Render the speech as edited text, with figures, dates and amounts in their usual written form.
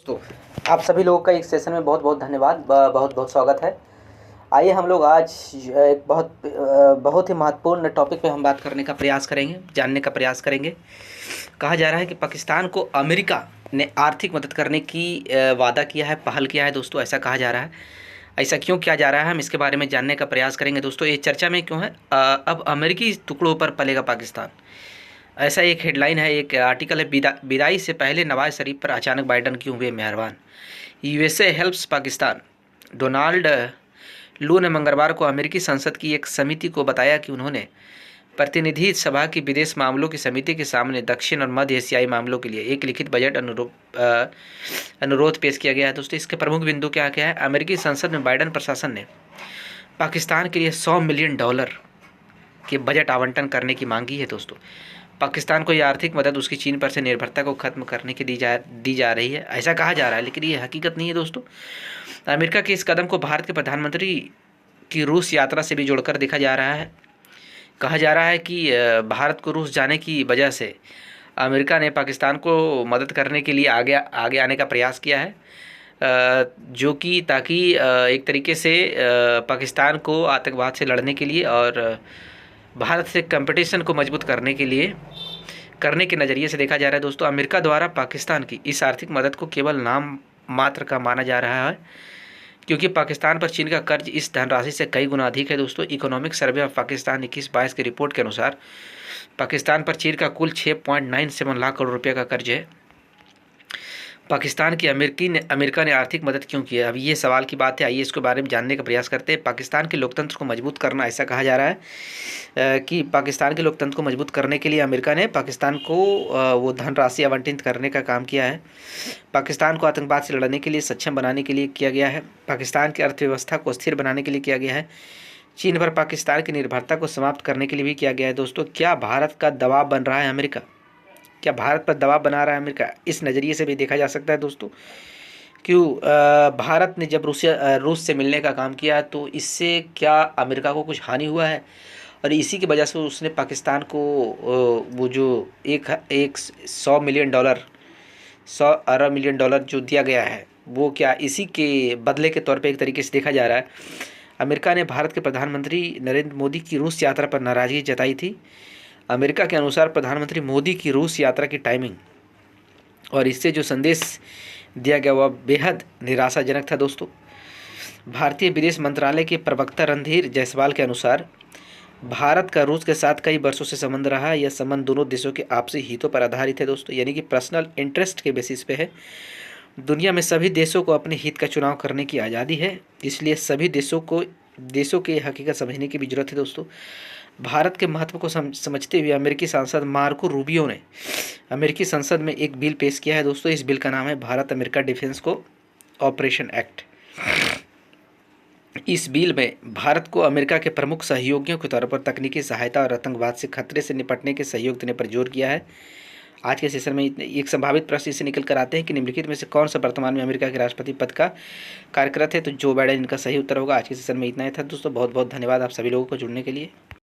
तो आप सभी लोगों का इस सेशन में बहुत बहुत धन्यवाद, बहुत बहुत स्वागत है। आइए हम लोग आज एक बहुत ही महत्वपूर्ण टॉपिक पे हम बात करने का प्रयास करेंगे, जानने का प्रयास करेंगे। कहा जा रहा है कि पाकिस्तान को अमेरिका ने आर्थिक मदद करने की वादा किया है, पहल किया है दोस्तों, ऐसा कहा जा रहा है। ऐसा क्यों किया जा रहा है, हम इसके बारे में जानने का प्रयास करेंगे दोस्तों। ये चर्चा में क्यों है? अब अमेरिकी टुकड़ों पर पलेगा पाकिस्तान, ऐसा एक हेडलाइन है, एक आर्टिकल है। विदाई से पहले नवाज शरीफ पर अचानक बाइडन क्यों हुए मेहरबान, यूएसए हेल्प्स पाकिस्तान। डोनाल्ड लू ने मंगलवार को अमेरिकी संसद की एक समिति को बताया कि उन्होंने प्रतिनिधि सभा की विदेश मामलों की समिति के सामने दक्षिण और मध्य एशियाई मामलों के लिए एक लिखित बजट अनुरोध पेश किया गया है दोस्तों। इसके प्रमुख बिंदु क्या क्या है? अमेरिकी संसद में बाइडन प्रशासन ने पाकिस्तान के लिए $100 मिलियन के बजट आवंटन करने की मांगी है दोस्तों। पाकिस्तान को यह आर्थिक मदद उसकी चीन पर से निर्भरता को खत्म करने की दी जा रही है, ऐसा कहा जा रहा है, लेकिन ये हकीकत नहीं है दोस्तों। अमेरिका के इस कदम को भारत के प्रधानमंत्री की रूस यात्रा से भी जोड़कर देखा जा रहा है। कहा जा रहा है कि भारत को रूस जाने की वजह से अमेरिका ने पाकिस्तान को मदद करने के लिए आगे आने का प्रयास किया है, जो कि ताकि एक तरीके से पाकिस्तान को आतंकवाद से लड़ने के लिए और भारत से कंपटीशन को मजबूत करने के नज़रिए से देखा जा रहा है दोस्तों। अमेरिका द्वारा पाकिस्तान की इस आर्थिक मदद को केवल नाम मात्र का माना जा रहा है, क्योंकि पाकिस्तान पर चीन का कर्ज इस धनराशि से कई गुना अधिक है दोस्तों। इकोनॉमिक सर्वे ऑफ पाकिस्तान 21-22 की रिपोर्ट के अनुसार पाकिस्तान पर चीन का कुल 6.97 लाख करोड़ रुपये का कर्ज है। पाकिस्तान की अमेरिका ने आर्थिक मदद क्यों की है? अब ये सवाल की बात है, आइए इसके बारे में जानने का प्रयास करते हैं। पाकिस्तान के लोकतंत्र को मजबूत करना, ऐसा कहा जा रहा है कि पाकिस्तान के लोकतंत्र को मजबूत करने के लिए अमेरिका ने पाकिस्तान को वो धनराशि आवंटित करने का काम किया है। पाकिस्तान को आतंकवाद से लड़ने के लिए सक्षम बनाने के लिए किया गया है। पाकिस्तान की अर्थव्यवस्था को स्थिर बनाने के लिए किया गया है। चीन पर पाकिस्तान की निर्भरता को समाप्त करने के लिए भी किया गया है दोस्तों। क्या भारत का दबाव बन रहा है अमेरिका? क्या भारत पर दबाव बना रहा है अमेरिका? इस नज़रिए से भी देखा जा सकता है दोस्तों। क्यों भारत ने जब रूस से मिलने का काम किया तो इससे क्या अमेरिका को कुछ हानि हुआ है? और इसी की वजह से उसने पाकिस्तान को वो जो एक $100 मिलियन, $100 अरब जो दिया गया है, वो क्या इसी के बदले के तौर पे एक तरीके से देखा जा रहा है। अमेरिका ने भारत के प्रधानमंत्री नरेंद्र मोदी की रूस यात्रा पर नाराज़गी जताई थी। अमेरिका के अनुसार प्रधानमंत्री मोदी की रूस यात्रा की टाइमिंग और इससे जो संदेश दिया गया वह बेहद निराशाजनक था दोस्तों। भारतीय विदेश मंत्रालय के प्रवक्ता रणधीर जायसवाल के अनुसार भारत का रूस के साथ कई वर्षों से संबंध रहा है। यह संबंध दोनों देशों के आपसी हितों पर आधारित है दोस्तों, यानी कि पर्सनल इंटरेस्ट के बेसिस पे है। दुनिया में सभी देशों को अपने हित का चुनाव करने की आज़ादी है, इसलिए सभी देशों के हकीकत समझने की भी जरूरत है दोस्तों। भारत के महत्व को समझते हुए अमेरिकी सांसद मार्को रूबियो ने अमेरिकी संसद में एक बिल पेश किया है दोस्तों। इस बिल का नाम है Bharat America defence cooperation act. इस बिल में भारत को अमेरिका के प्रमुख सहयोगियों के तौर पर तकनीकी सहायता और आतंकवाद से खतरे से निपटने के सहयोग देने पर जोर किया है। आज के सेशन में एक संभावित प्रश्न इससे निकल कर आते हैं कि निम्नलिखित में से कौन सा वर्तमान में अमेरिका के राष्ट्रपति पद का कार्यरत है? तो जो बाइडेन इनका सही उत्तर होगा। आज के सेशन में इतना ही था दोस्तों। बहुत बहुत धन्यवाद आप सभी लोगों को जुड़ने के लिए।